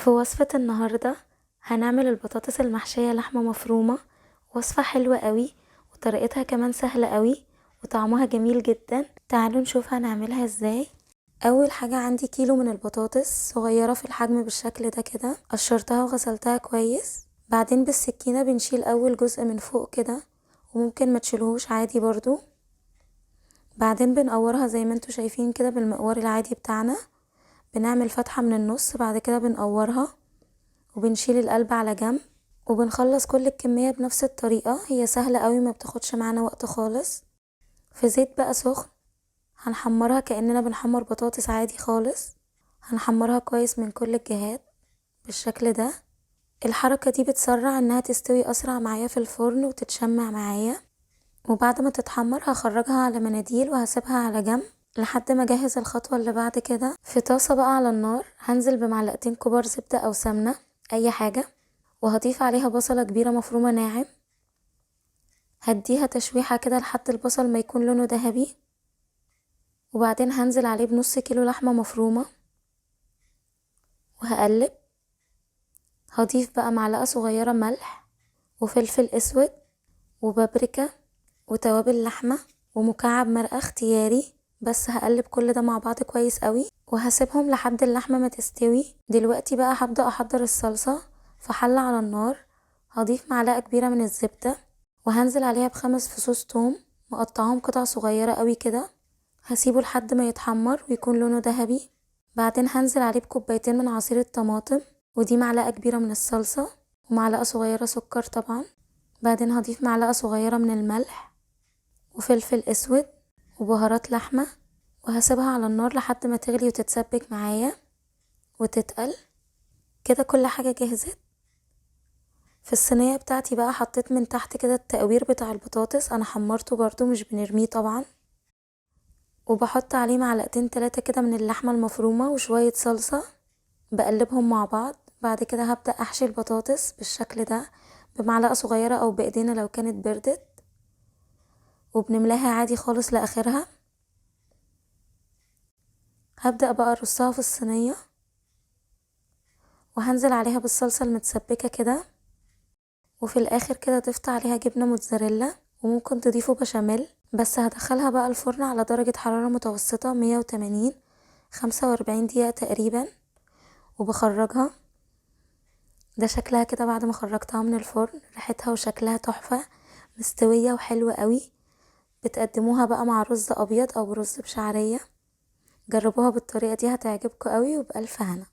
في وصفة النهاردة هنعمل البطاطس المحشية لحمة مفرومة. وصفة حلوة قوي وطريقتها كمان سهلة قوي وطعمها جميل جدا. تعالوا نشوف هنعملها ازاي. اول حاجة عندي كيلو من البطاطس صغيرة في الحجم بالشكل ده كده، قشرتها وغسلتها كويس. بعدين بالسكينة بنشيل اول جزء من فوق كده، وممكن ما تشيلهوش عادي برضو. بعدين بنقورها زي ما انتوا شايفين كده بالمقوار العادي بتاعنا، بنعمل فتحة من النص، بعد كده بنقورها وبنشيل القلب على جنب، وبنخلص كل الكمية بنفس الطريقة. هي سهلة قوي ما بتاخدش معانا وقت خالص. في زيت بقى سخن هنحمرها كأننا بنحمر بطاطس عادي خالص. هنحمرها كويس من كل الجهات بالشكل ده. الحركة دي بتسرع انها تستوي اسرع معايا في الفرن وتتشمع معايا. وبعد ما تتحمر هخرجها على مناديل وهسيبها على جنب لحد ما اجهز الخطوة اللي بعد كده. في طاسة بقى على النار هنزل بمعلقتين كبار زبدة او سمنة اي حاجة، وهضيف عليها بصلة كبيرة مفرومة ناعم. هديها تشويحة كده لحد البصل ما يكون لونه ذهبي، وبعدين هنزل عليه بنص كيلو لحمة مفرومة وهقلب. هضيف بقى معلقة صغيرة ملح وفلفل اسود وبابريكا وتوابل لحمة ومكعب مرقة اختياري. بس هقلب كل ده مع بعض كويس قوي وهسيبهم لحد اللحمة ما تستوي. دلوقتي بقى هبدأ احضر الصلصة. في حلة على النار هضيف معلقة كبيرة من الزبدة، وهنزل عليها ب5 فصوص توم مقطعهم قطع صغيرة قوي كده. هسيبه لحد ما يتحمر ويكون لونه ذهبي. بعدين هنزل عليه بكوبايتين من عصير الطماطم، ودي معلقة كبيرة من الصلصة ومعلقة صغيرة سكر طبعا. بعدين هضيف معلقة صغيرة من الملح وفلفل اسود وبهارات لحمة، وهسيبها على النار لحد ما تغلي وتتسبك معايا وتتقل. كده كل حاجة جهزت. في الصينية بتاعتي بقى حطيت من تحت كده التقوير بتاع البطاطس، انا حمرته برضو مش بنرميه طبعا، وبحط عليه معلقتين 3 كده من اللحمة المفرومة وشوية صلصة، بقلبهم مع بعض. بعد كده هبدأ احشي البطاطس بالشكل ده بمعلقة صغيرة او بايدينا لو كانت بردت، وبنملاها عادي خالص لاخرها. هبدأ بقى ارصها في الصينية وهنزل عليها بالصلصة المتسبكة كده، وفي الاخر كده ضفت عليها جبنة موتزاريلا وممكن تضيفوا بشاميل. بس هدخلها بقى الفرن على درجة حرارة متوسطة 180 45 دقيقة تقريبا، وبخرجها. ده شكلها كده بعد ما خرجتها من الفرن. ريحتها وشكلها تحفة، مستوية وحلوة قوي. بتقدموها بقى مع رز ابيض او رز بشعرية. جربوها بالطريقة دي هتعجبكم قوي وبألف هنا.